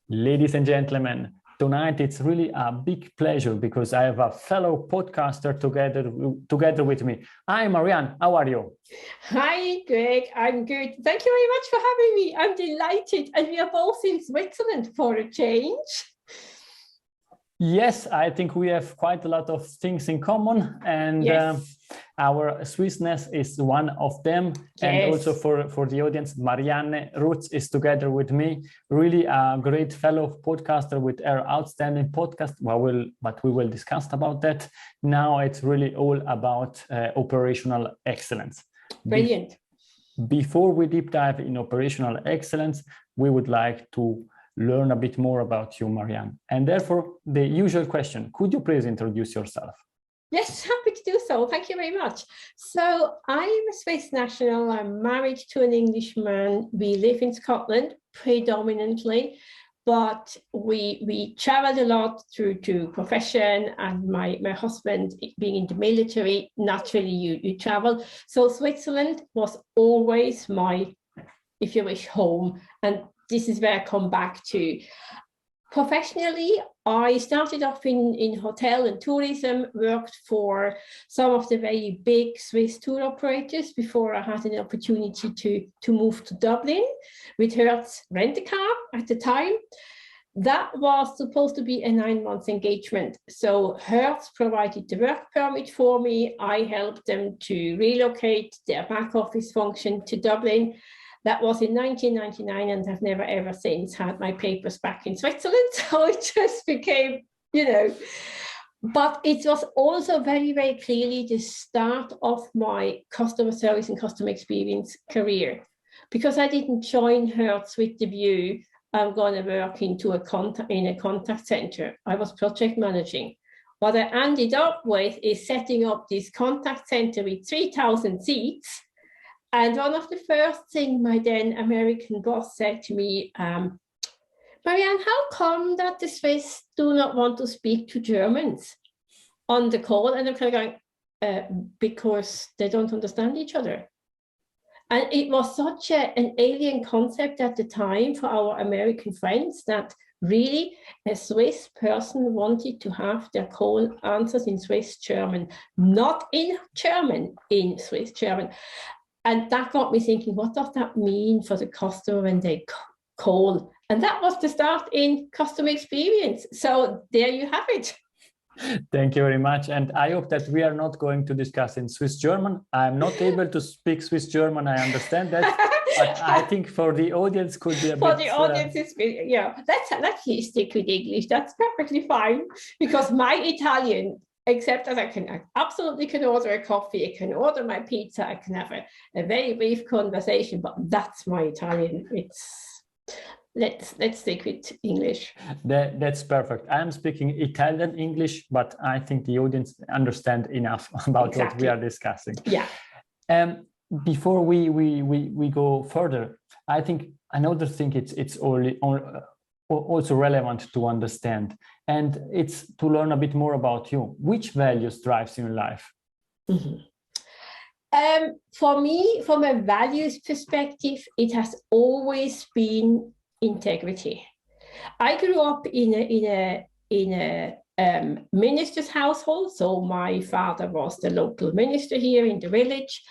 Ladies and gentlemen, tonight it's really a big pleasure because I have a fellow podcaster together with me. Hi, Marianne. How are you? Hi, Greg. I'm good. Thank you very much for having me. I'm delighted. And we are both in Switzerland for a change. Yes, I think we have quite a lot of things in common, and yes. Our Swissness is one of them. Yes. And also for the audience, Marianne Rutz is together with me, really a great fellow podcaster with her outstanding podcast. But we will discuss about that. Now it's really all about operational excellence. Brilliant. Before we deep dive in operational excellence, we would like to learn a bit more about you, Marianne. And therefore, the usual question, could you please introduce yourself? Yes, happy to do so. Thank you very much. So I'm a Swiss national. I'm married to an Englishman. We live in Scotland predominantly, but we traveled a lot through to profession, and my husband being in the military, naturally you travel. So Switzerland was always my, if you wish, home. And this is where I come back to. Professionally, I started off in hotel and tourism, worked for some of the very big Swiss tour operators before I had an opportunity to move to Dublin with Hertz Rent-A-Car at the time. That was supposed to be a 9-month engagement. So Hertz provided the work permit for me. I helped them to relocate their back office function to Dublin. That was in 1999, and I've never ever since had my papers back in Switzerland. So it just became, but it was also very, very clearly the start of my customer service and customer experience career, because I didn't join Hertz with the view I'm going to work in a contact center. I was project managing. What I ended up with is setting up this contact center with 3,000 seats. And one of the first things my then American boss said to me, Marianne, how come that the Swiss do not want to speak to Germans on the call? And I'm kind of going, because they don't understand each other. And it was such an alien concept at the time for our American friends that really a Swiss person wanted to have their call answers in Swiss German, not in German, in Swiss German. And that got me thinking, what does that mean for the customer when they call? And that was the start in customer experience. So there you have it. Thank you very much. And I hope that we are not going to discuss in Swiss German. I'm not able to speak Swiss German. I understand that. But I think for the audience could be a bit... For the audience, let's stick with English. That's perfectly fine. Because my Italian... except that I absolutely can order a coffee, I can order my pizza, I can have a very brief conversation, but that's my Italian. Let's stick with English. That's perfect. I'm speaking Italian English, but I think the audience understand enough about exactly what we are discussing. Yeah. Before we go further, I think another thing it's also relevant to understand, and it's to learn a bit more about you. Which values drives you in life? Mm-hmm. For me, from a values perspective, it has always been integrity. I grew up in a minister's household, so my father was the local minister here in the village,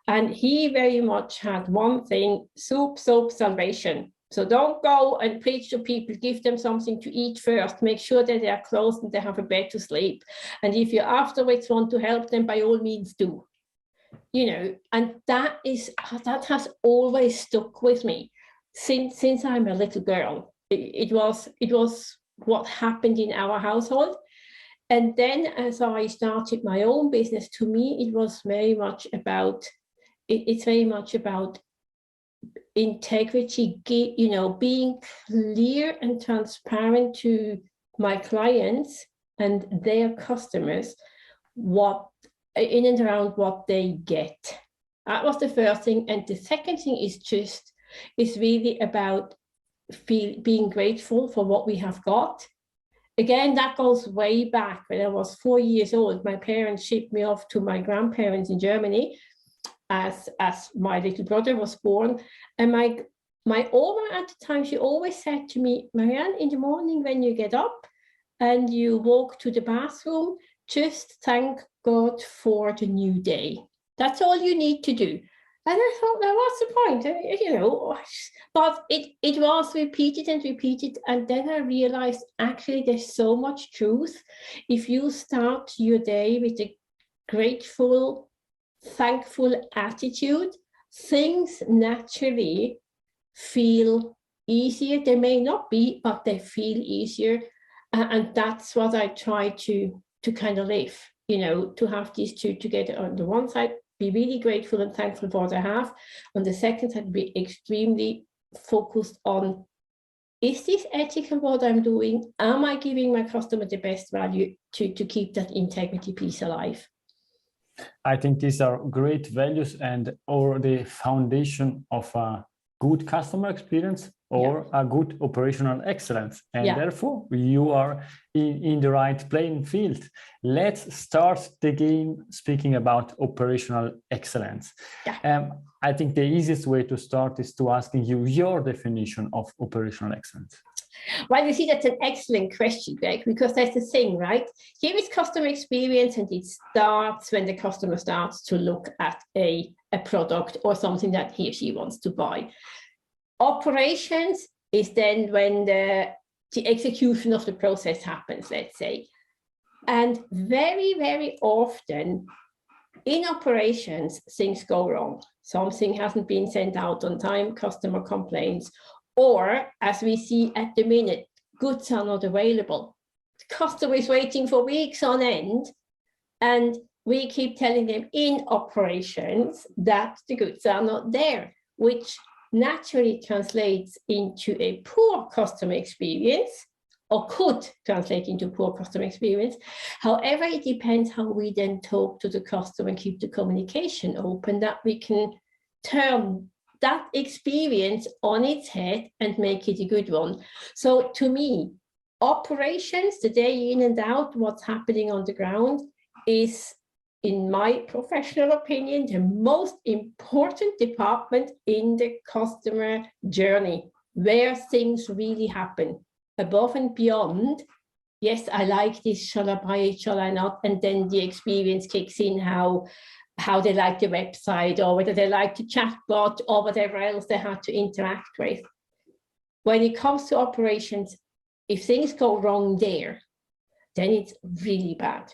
and he very much had one thing: soup, soap, salvation. So don't go and preach to people, give them something to eat first, make sure that they are clothed and they have a bed to sleep. And if you afterwards want to help them, by all means do. And that has always stuck with me since I'm a little girl. It was what happened in our household. And then as I started my own business, to me, it was very much about, it's very much about integrity, being clear and transparent to my clients and their customers, what in and around what they get. That was the first thing. And the second thing is really about being grateful for what we have got. Again, that goes way back. When I was 4 years old, my parents shipped me off to my grandparents in Germany as my little brother was born. And my Oma at the time, she always said to me, Marianne, in the morning when you get up and you walk to the bathroom, just thank God for the new day. That's all you need to do. And I thought, now what's the point? You know, but it was repeated and repeated. And then I realized, actually, there's so much truth. If you start your day with a grateful, thankful attitude, things naturally feel easier. They may not be, but they feel easier. And that's what I try to kind of live, you know, to have these two together. On the one side, be really grateful and thankful for what I have. On the second side, be extremely focused on, is this ethical what I'm doing? Am I giving my customer the best value to keep that integrity piece alive? I think these are great values and or the foundation of a good customer experience or a good operational excellence. And therefore, you are in the right playing field. Let's start the game speaking about operational excellence. I think the easiest way to start is to asking you your definition of operational excellence. Well, you see, that's an excellent question, Greg, because that's the thing, right? Here is customer experience, and it starts when the customer starts to look at a product or something that he or she wants to buy. Operations is then when the execution of the process happens, let's say. And very, very often in operations, things go wrong. Something hasn't been sent out on time, customer complains, or as we see at the minute, goods are not available. The customer is waiting for weeks on end, and we keep telling them in operations that the goods are not there, which naturally translates into a poor customer experience, or could translate into poor customer experience. However, it depends how we then talk to the customer and keep the communication open, that we can turn that experience on its head and make it a good one. So to me, operations, the day in and out, what's happening on the ground, is, in my professional opinion, the most important department in the customer journey, where things really happen. Above and beyond, yes, I like this, shall I buy it, shall I not? And then the experience kicks in, how they like the website, or whether they like the chatbot, or whatever else they had to interact with. When it comes to operations, if things go wrong there, then it's really bad.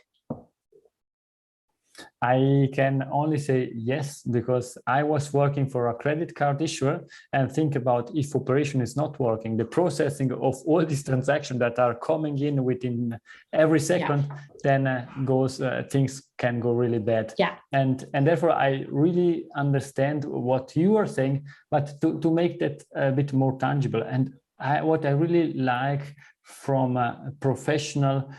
I can only say yes, because I was working for a credit card issuer, and think about if operation is not working, the processing of all these transactions that are coming in within every second, then things can go really bad. And therefore I really understand what you are saying, but to make that a bit more tangible, and what I really like from a professional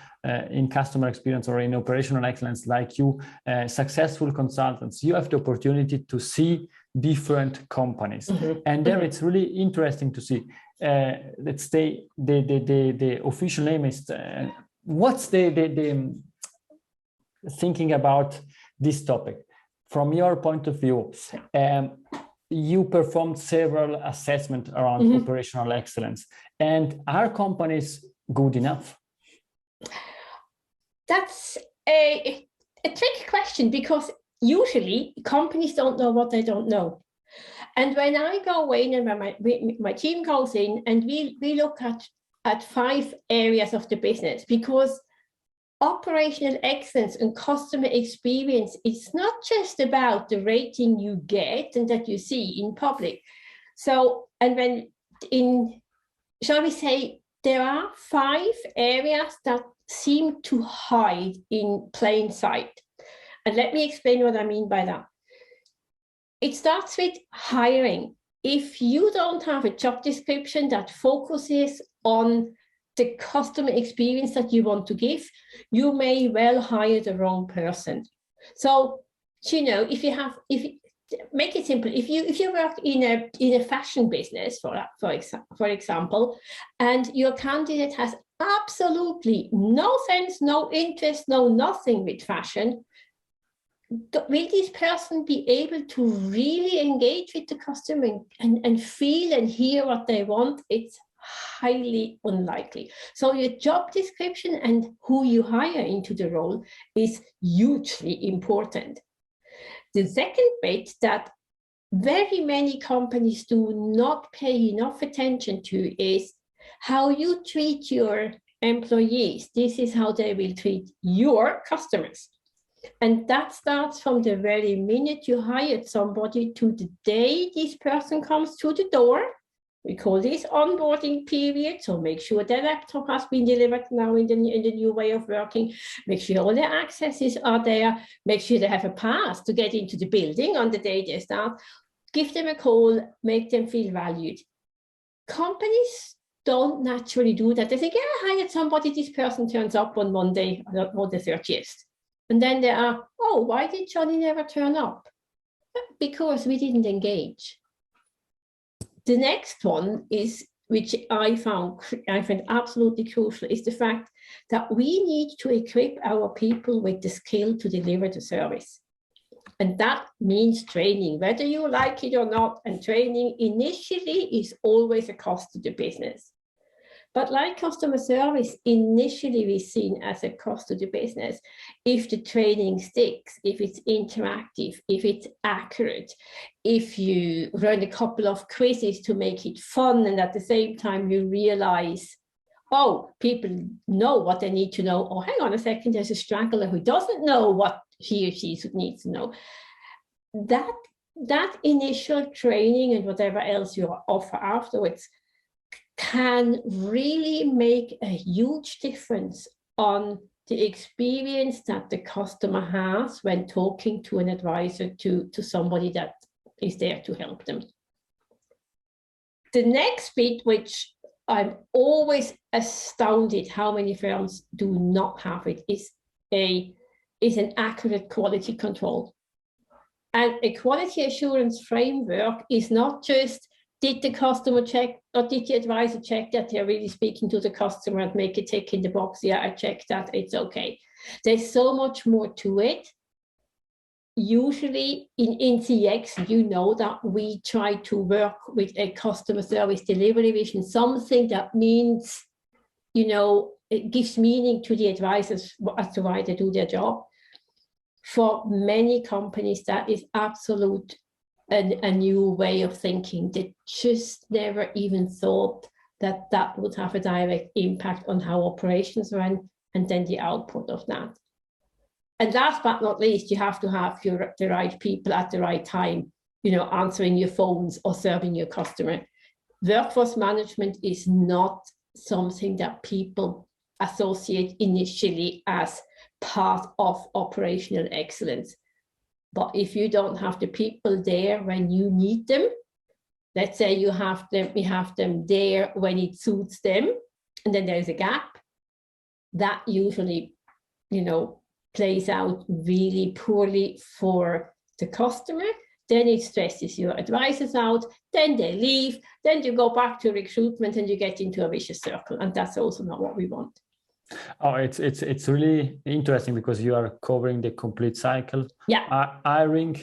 in customer experience or in operational excellence like you, successful consultants, you have the opportunity to see different companies. And there it's really interesting to see, let's say the official name is, what's the thinking about this topic from your point of view. You performed several assessments around operational excellence, and are companies good enough? That's a tricky question, because usually companies don't know what they don't know. And when I go in and when my team goes in, and we look at 5 areas of the business, because operational excellence and customer experience, it's not just about the rating you get and that you see in public. So, and when shall we say, there are 5 areas that seem to hide in plain sight. And let me explain what I mean by that. It starts with hiring. If you don't have a job description that focuses on the customer experience that you want to give, you may well hire the wrong person. So, you know, make it simple. If you work in a fashion business, for example, and your candidate has absolutely no sense, no interest, no nothing with fashion, will this person be able to really engage with the customer and feel and hear what they want? It's highly unlikely. So your job description and who you hire into the role is hugely important. The second bit that very many companies do not pay enough attention to is how you treat your employees. This is how they will treat your customers. And that starts from the very minute you hired somebody to the day this person comes through the door. We call this onboarding period. So make sure their laptop has been delivered now in the new way of working. Make sure all the accesses are there. Make sure they have a pass to get into the building on the day they start. Give them a call, make them feel valued. Companies don't naturally do that. They think, yeah, I hired somebody, this person turns up on Monday, or the 30th. And then they are, oh, why did Johnny never turn up? Because we didn't engage. The next one is, which I find absolutely crucial, is the fact that we need to equip our people with the skill to deliver the service. And that means training, whether you like it or not. And training initially is always a cost to the business. But like customer service, initially we're seen as a cost to the business. If the training sticks, if it's interactive, if it's accurate, if you run a couple of quizzes to make it fun, and at the same time you realize, oh, people know what they need to know. Oh, hang on a second, there's a straggler who doesn't know what he or she needs to know. That initial training and whatever else you offer afterwards can really make a huge difference on the experience that the customer has when talking to an advisor, to somebody that is there to help them. The next bit, which I'm always astounded how many firms do not have it, is an accurate quality control. And a quality assurance framework is not just, did the customer check, or did the advisor check that they're really speaking to the customer and make a tick in the box? Yeah, I checked that, it's okay. There's so much more to it. Usually in CX, you know that we try to work with a customer service delivery vision, something that means, you know, it gives meaning to the advisors as to why they do their job. For many companies, that is absolute a new way of thinking. They just never even thought that that would have a direct impact on how operations run, and then the output of that. And last but not least, you have to have the right people at the right time, you know, answering your phones or serving your customer. Workforce management is not something that people associate initially as part of operational excellence. But if you don't have the people there when you need them, let's say we have them there when it suits them, and then there's a gap, that usually, you know, plays out really poorly for the customer. Then it stresses your advisors out, then they leave, then you go back to recruitment and you get into a vicious circle, and that's also not what we want. Oh, it's really interesting because you are covering the complete cycle. Yeah. Hiring,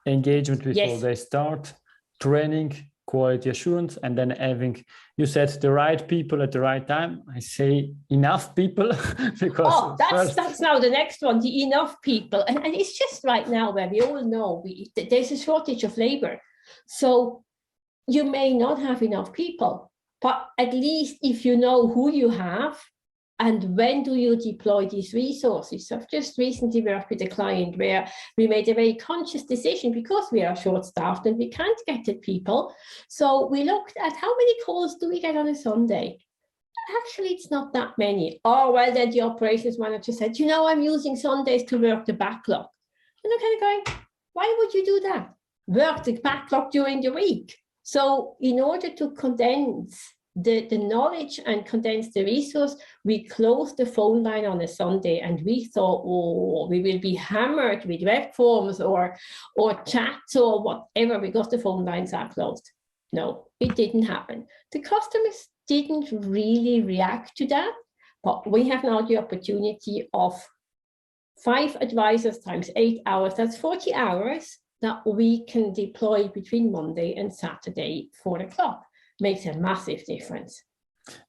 engagement before yes. they start, training, quality assurance, and then having, you said, the right people at the right time. I say enough people because that's now the next one, the enough people. And it's just right now where we all know there's a shortage of labor. So you may not have enough people, but at least if you know who you have, and when do you deploy these resources? So I've just recently worked with a client where we made a very conscious decision because we are short-staffed and we can't get the people. So we looked at how many calls do we get on a Sunday? Actually, it's not that many. Oh, well, then the operations manager said, you know, I'm using Sundays to work the backlog. And I'm kind of going, why would you do that? Work the backlog during the week. So in order to condense the knowledge and condense the resource, we closed the phone line on a Sunday, and we thought, oh, we will be hammered with web forms or chats or whatever because the phone lines are closed. No, it didn't happen. The customers didn't really react to that, but we have now the opportunity of 5 advisors times 8 hours, that's 40 hours that we can deploy between Monday and Saturday, 4 o'clock. Makes a massive difference.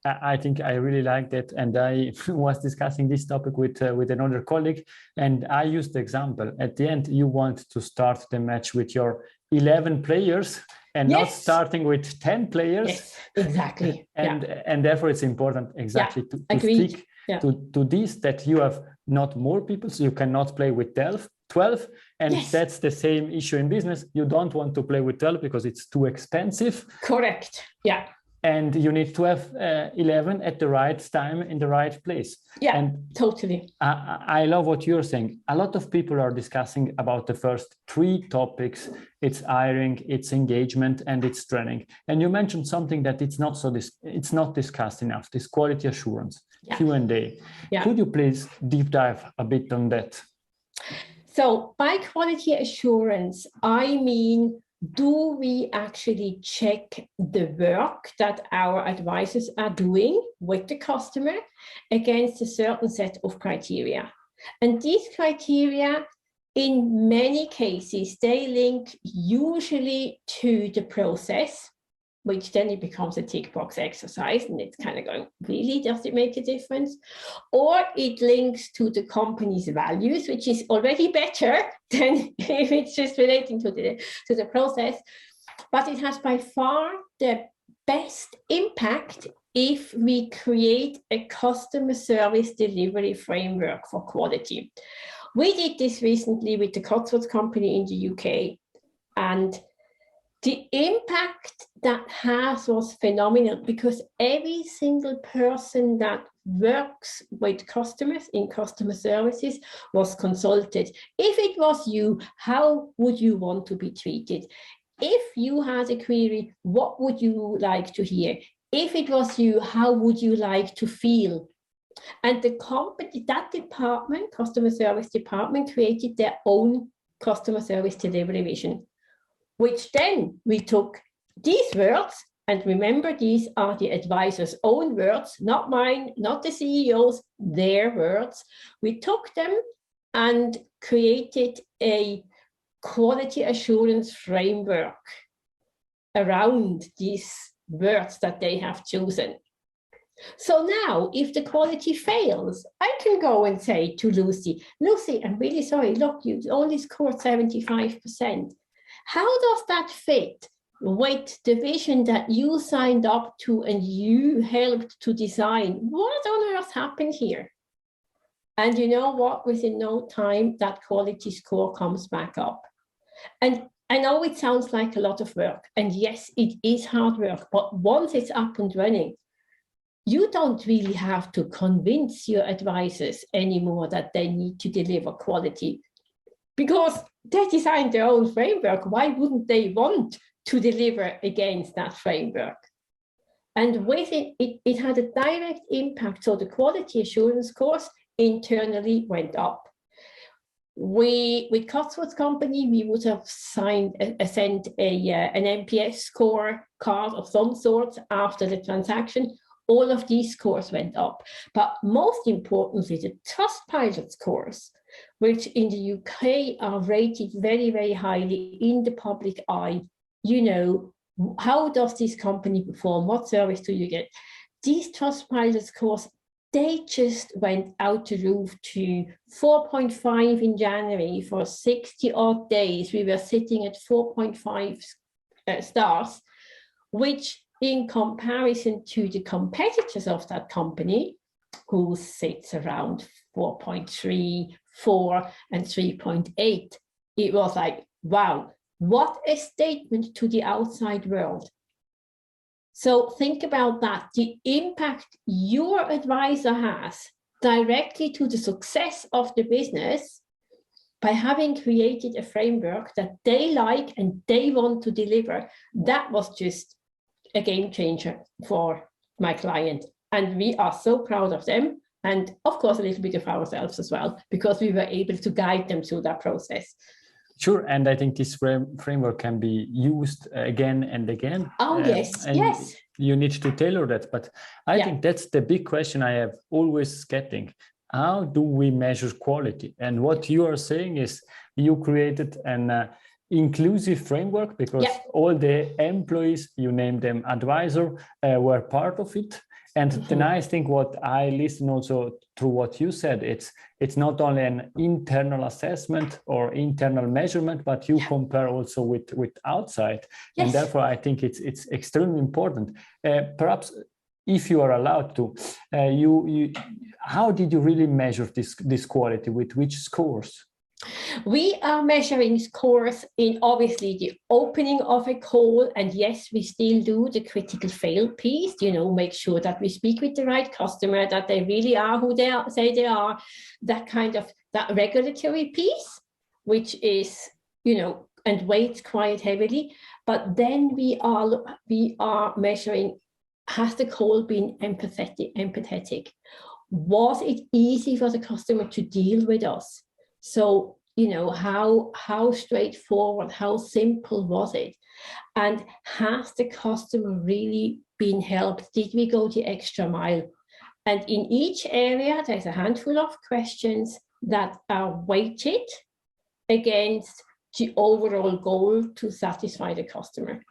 I think I really like that, and I was discussing this topic with another colleague, and I used the example. At the end, you want to start the match with your 11 players and not starting with 10 players. Yes, exactly. And therefore, it's important exactly to stick to this, that you have not more people, so you cannot play with 12. And that's the same issue in business. You don't want to play with 12 because it's too expensive. Correct. Yeah. And you need to have 11 at the right time in the right place. Yeah, and totally. I love what you're saying. A lot of people are discussing about the first 3 topics. It's hiring, it's engagement, and it's training. And you mentioned something that it's not discussed enough, this quality assurance, Q&A. Could you please deep dive a bit on that? So by quality assurance, I mean, do we actually check the work that our advisors are doing with the customer against a certain set of criteria? And these criteria, in many cases, they link usually to the process, which then it becomes a tick box exercise, and it's kind of going, really, does it make a difference? Or it links to the company's values, which is already better than if it's just relating to the process. But it has by far the best impact if we create a customer service delivery framework for quality. We did this recently with the Cotswolds company in the UK, and the impact that has was phenomenal, because every single person that works with customers in customer services was consulted. If it was you, how would you want to be treated? If you had a query, what would you like to hear? If it was you, how would you like to feel? And the company, that department, customer service department, created their own customer service delivery vision, which then we took these words, and remember, these are the advisor's own words, not mine, not the CEO's, their words. We took them and created a quality assurance framework around these words that they have chosen. So now, if the quality fails, I can go and say to Lucy, I'm really sorry, look, you only scored 75%. How does that fit with the vision that you signed up to and you helped to design? What on earth happened here? And you know what? Within no time, that quality score comes back up. And I know it sounds like a lot of work. And yes, it is hard work. But once it's up and running, you don't really have to convince your advisors anymore that they need to deliver quality, because they designed their own framework. Why wouldn't they want to deliver against that framework? And with it had a direct impact. So the quality assurance scores internally went up. With Cotswolds company, we would have sent an NPS score card of some sort after the transaction. All of these scores went up. But most importantly, the Trustpilot scores, which in the UK are rated very, very highly in the public eye. You know, how does this company perform? What service do you get? These Trustpilot scores, they just went out the roof to 4.5 in January. For 60 odd days, we were sitting at 4.5 stars, which in comparison to the competitors of that company, who sits around 4.3, 4, and 3.8, it was like, wow, what a statement to the outside world. So think about that, the impact your advisor has directly to the success of the business by having created a framework that they like and they want to deliver. That was just a game changer for my client. And we are so proud of them. And of course, a little bit of ourselves as well, because we were able to guide them through that process. Sure. And I think this framework can be used again and again. Oh, yes. Yes. You need to tailor that. But I think that's the big question I have always getting. how do we measure quality? And what you are saying is you created an inclusive framework, because all the employees, you named them advisor, were part of it. And the nice thing, what I listen also through what you said, it's not only an internal assessment or internal measurement, but you compare also with outside. And therefore, I think it's extremely important. Perhaps if you are allowed to, how did you really measure this quality? With which scores? We are measuring scores in obviously the opening of a call, and yes, we still do the critical fail piece, make sure that we speak with the right customer, that they really are who they say they are, that regulatory piece, which is, and weights quite heavily. But then we are measuring, has the call been empathetic? Was it easy for the customer to deal with us? So, how straightforward, how simple was it? And has the customer really been helped? Did we go the extra mile? And in each area, there's a handful of questions that are weighted against the overall goal to satisfy the customer.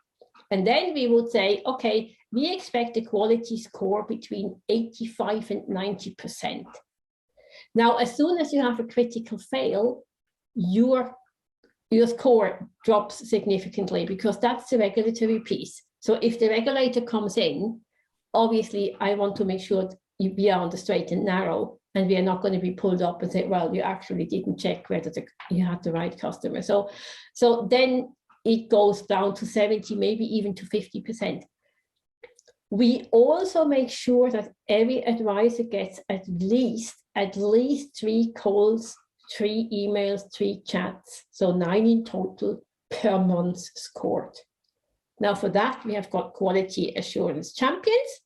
And then we would say, okay, we expect a quality score between 85 and 90%. Now, as soon as you have a critical fail, your score drops significantly, because that's the regulatory piece. So if the regulator comes in, obviously I want to make sure we are on the straight and narrow, and we are not going to be pulled up and say, well, you actually didn't check whether you had the right customer. So then it goes down to 70, maybe even to 50%. We also make sure that every advisor gets at least 3 calls, 3 emails, 3 chats, so 9 in total per month scored. Now for that, we have got quality assurance champions.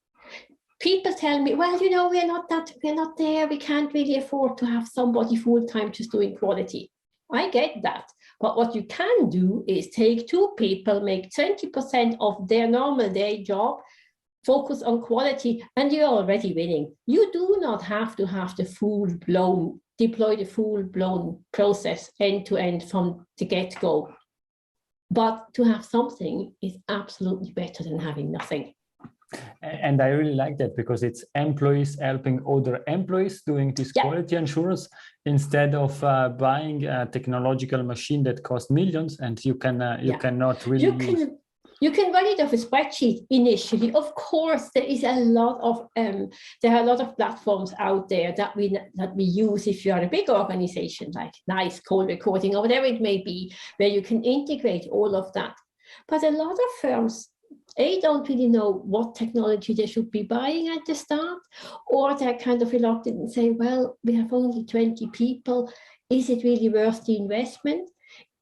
People tell me, well, we're not there. We can't really afford to have somebody full-time just doing quality. I get that. But what you can do is take 2 people, make 20% of their normal day job, focus on quality, and you're already winning. You do not have to have deploy the full-blown process end-to-end from the get-go. But to have something is absolutely better than having nothing. And I really like that, because it's employees helping other employees doing this quality assurance, instead of buying a technological machine that costs millions and you cannot really use. You can run it off a spreadsheet initially. Of course, there are a lot of platforms out there that we use if you are a big organization, like NICE, call recording, or whatever it may be, where you can integrate all of that. But a lot of firms, they don't really know what technology they should be buying at the start, or they're kind of reluctant and say, well, we have only 20 people. Is it really worth the investment?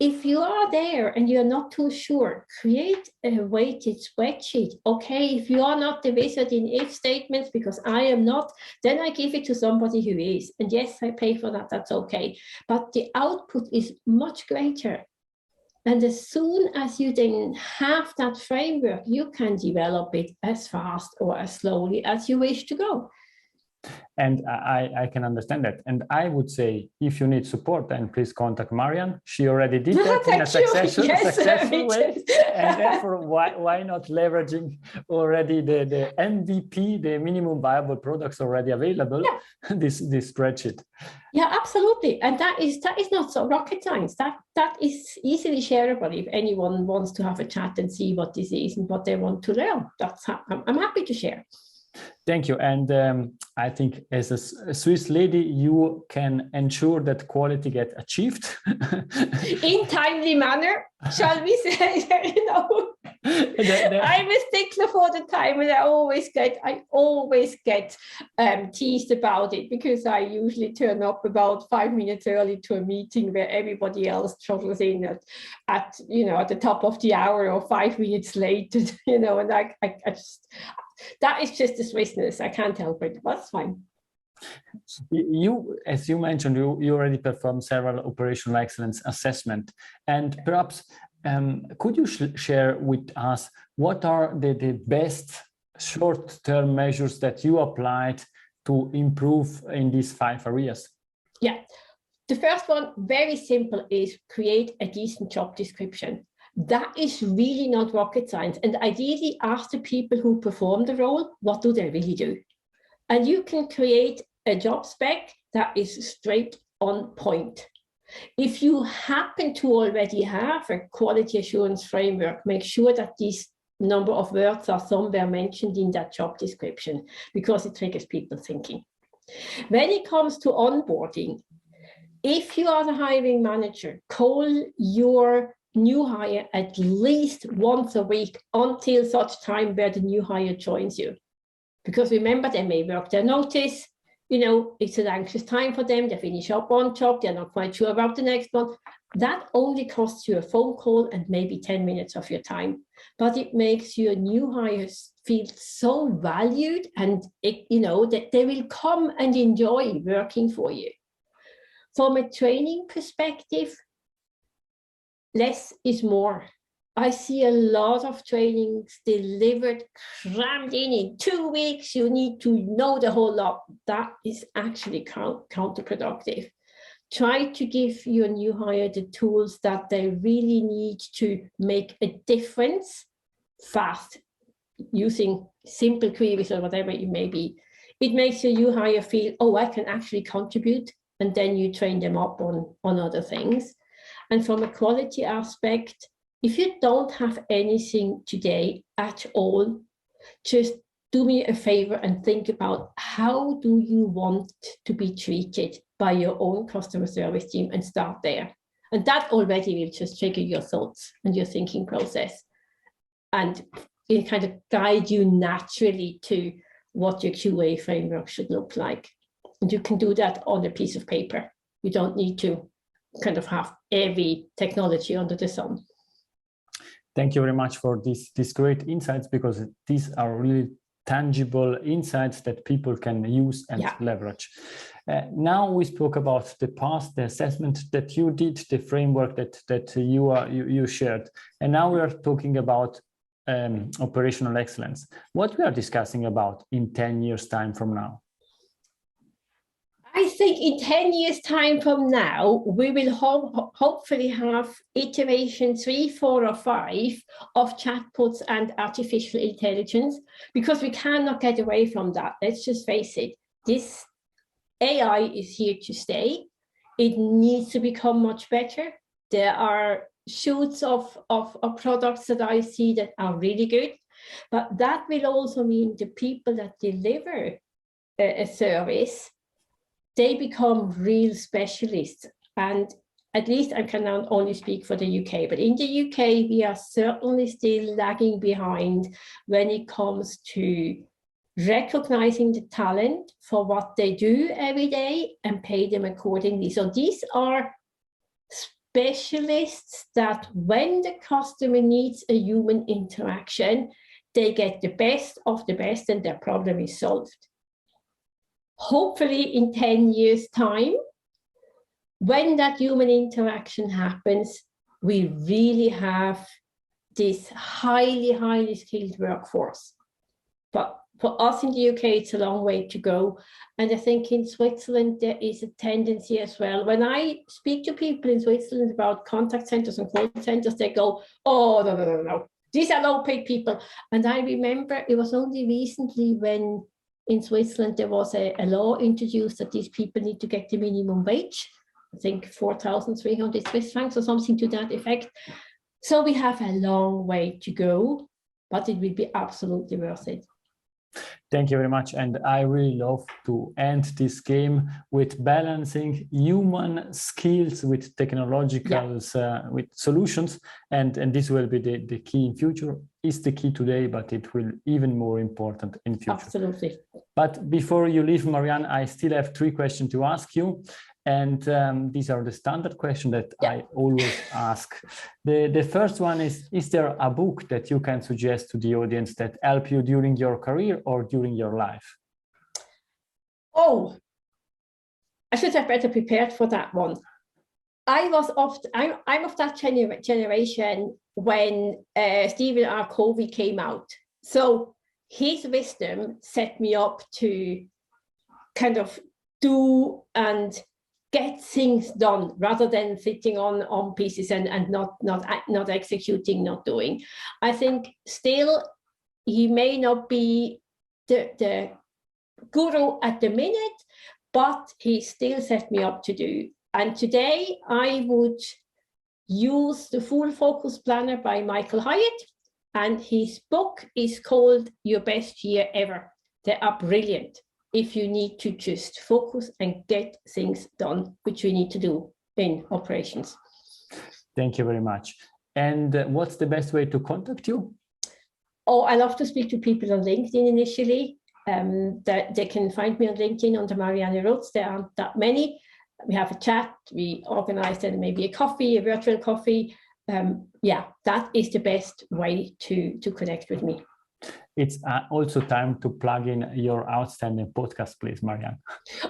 If you are there and you're not too sure, create a weighted spreadsheet. Okay, if you are not the wizard in if statements, because I am not, then I give it to somebody who is. And yes, I pay for that, that's okay. But the output is much greater. And as soon as you then have that framework, you can develop it as fast or as slowly as you wish to go. And I can understand that. And I would say, if you need support, then please contact Marianne. She already did that in a successful way. And therefore, why not leveraging already the MVP, the minimum viable products already available, this spreadsheet? Yeah, absolutely. And that is not so rocket science. That is easily shareable if anyone wants to have a chat and see what this is and what they want to learn. I'm happy to share. Thank you. And I think as a Swiss lady, you can ensure that quality gets achieved. In timely manner, shall we say, I'm a stickler for the time, and I always get teased about it, because I usually turn up about 5 minutes early to a meeting where everybody else travels in at the top of the hour, or 5 minutes late, and I just, that is just the Swissness. I can't help it, but it's fine. You, as you mentioned, you already performed several operational excellence assessment, and perhaps could you share with us what are the best short-term measures that you applied to improve in these 5 areas? Yeah, the first one, very simple, is create a decent job description. That is really not rocket science. And ideally ask the people who perform the role, what do they really do? And you can create a job spec that is straight on point. If you happen to already have a quality assurance framework, make sure that these number of words are somewhere mentioned in that job description, because it triggers people thinking. When it comes to onboarding, if you are the hiring manager, call your new hire at least once a week until such time where the new hire joins you. Because remember, they may work their notice, you know, it's an anxious time for them, they finish up one job, they're not quite sure about the next one. That only costs you a phone call and maybe 10 minutes of your time, but it makes your new hires feel so valued, and it, you know, that they will come and enjoy working for you. From a training perspective, less is more. I see a lot of trainings delivered, crammed in 2 weeks. You need to know the whole lot. That is actually counterproductive. Try to give your new hire the tools that they really need to make a difference fast, using simple queries or whatever it may be. It makes your new hire feel, oh, I can actually contribute, and then you train them up on other things. And from a quality aspect, if you don't have anything today at all, just do me a favor and think about, how do you want to be treated by your own customer service team, and start there. And that already will just trigger your thoughts and your thinking process, and it kind of guide you naturally to what your QA framework should look like. And you can do that on a piece of paper. You don't need to kind of have every technology under the sun. Thank you very much for these great insights, because these are really tangible insights that people can use and leverage. Now we spoke about the past, the assessment that you did, the framework that you shared, and now we are talking about operational excellence. What we are discussing about in 10 years' time from now? I think in 10 years' time from now, we will hopefully have iteration 3, 4, or 5 of chatbots and artificial intelligence, because we cannot get away from that. Let's just face it. This AI is here to stay. It needs to become much better. There are shoots of products that I see that are really good, but that will also mean the people that deliver a service, they become real specialists. And at least I can now only speak for the UK, but in the UK, we are certainly still lagging behind when it comes to recognizing the talent for what they do every day and pay them accordingly. So these are specialists that when the customer needs a human interaction, they get the best of the best and their problem is solved. Hopefully in 10 years' time, when that human interaction happens, we really have this highly, highly skilled workforce. But for us in the UK, it's a long way to go. And I think in Switzerland, there is a tendency as well. When I speak to people in Switzerland about contact centers and call centers, they go, oh, no. These are low-paid people. And I remember it was only recently when in Switzerland, there was a law introduced that these people need to get the minimum wage, I think 4,300 Swiss francs or something to that effect. So we have a long way to go, but it will be absolutely worth it. Thank you very much. And I really love to end this game with balancing human skills with technological with solutions. And this will be the key in future. Is the key today, but it will even more important in future. Absolutely. But before you leave, Marianne, I still have 3 questions to ask you. And these are the standard questions that I always ask. The first one is there a book that you can suggest to the audience that helped you during your career or during your life? Oh, I should have better prepared for that one. I'm of that generation when Stephen R. Covey came out. So his wisdom set me up to kind of do and get things done rather than sitting on pieces and not executing, not doing. I think still he may not be the guru at the minute, but he still set me up to do. And today I would use the Full Focus Planner by Michael Hyatt, and his book is called Your Best Year Ever. They are brilliant if you need to just focus and get things done, which we need to do in operations. Thank you very much. And what's the best way to contact you? Oh, I love to speak to people on LinkedIn initially. That they can find me on LinkedIn under Marianne Rutz. There aren't that many. We have a chat, we organize then maybe a virtual coffee. Yeah, that is the best way to connect with me. It's also time to plug in your outstanding podcast, please, Marianne.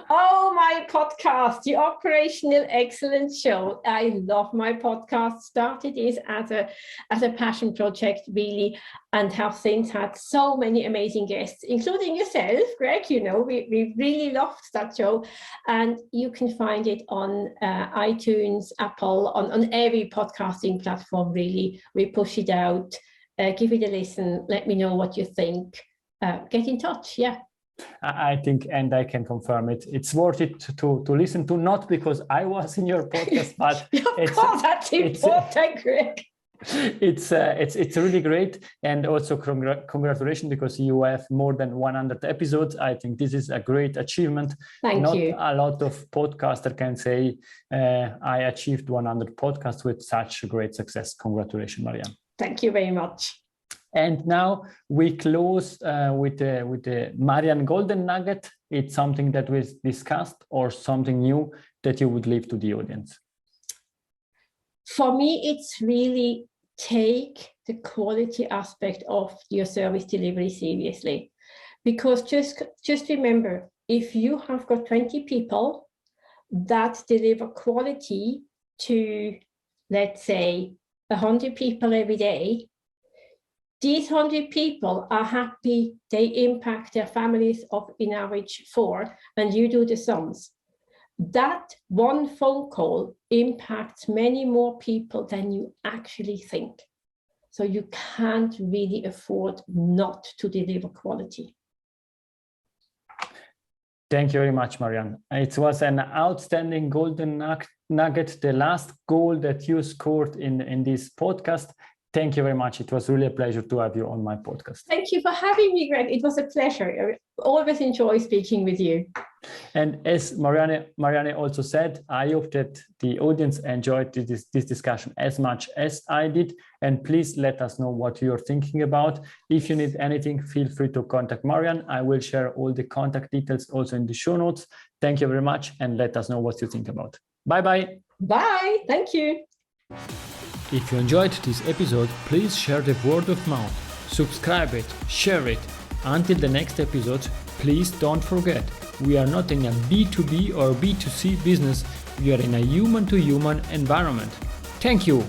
Oh, my podcast, the Operational Excellence Show. I love my podcast. Started is as a passion project, really, and have since had so many amazing guests, including yourself, Greg. You know, we really loved that show. And you can find it on iTunes, Apple, on every podcasting platform, really. We push it out. Give it a listen. Let me know what you think. Get in touch. Yeah. I think, and I can confirm it, it's worth it to listen to, not because I was in your podcast, but of course, that's important, Greg. It's really great, and also congratulations, because you have more than 100 episodes. I think this is a great achievement. Thank you. Not a lot of podcasters can say I achieved 100 podcasts with such great success. Congratulations, Marianne. Thank you very much. And now we close with the Marianne Golden Nugget. It's something that we discussed or something new that you would leave to the audience. For me, it's really take the quality aspect of your service delivery seriously. Because just remember, if you have got 20 people that deliver quality to, let's say, 100 people every day, these 100 people are happy, they impact their families of in average 4, and you do the sums. That one phone call impacts many more people than you actually think. So you can't really afford not to deliver quality. Thank you very much, Marianne. It was an outstanding golden nugget, the last goal that you scored in this podcast. Thank you very much. It was really a pleasure to have you on my podcast. Thank you for having me, Greg. It was a pleasure. I always enjoy speaking with you. And as Marianne also said, I hope that the audience enjoyed this discussion as much as I did. And please let us know what you're thinking about. If you need anything, feel free to contact Marianne. I will share all the contact details also in the show notes. Thank you very much, and let us know what you think about. Bye-bye. Bye. Thank you. If you enjoyed this episode, please share the word of mouth, subscribe it, share it. Until the next episode, please don't forget, we are not in a B2B or B2C business, we are in a human-to-human environment. Thank you!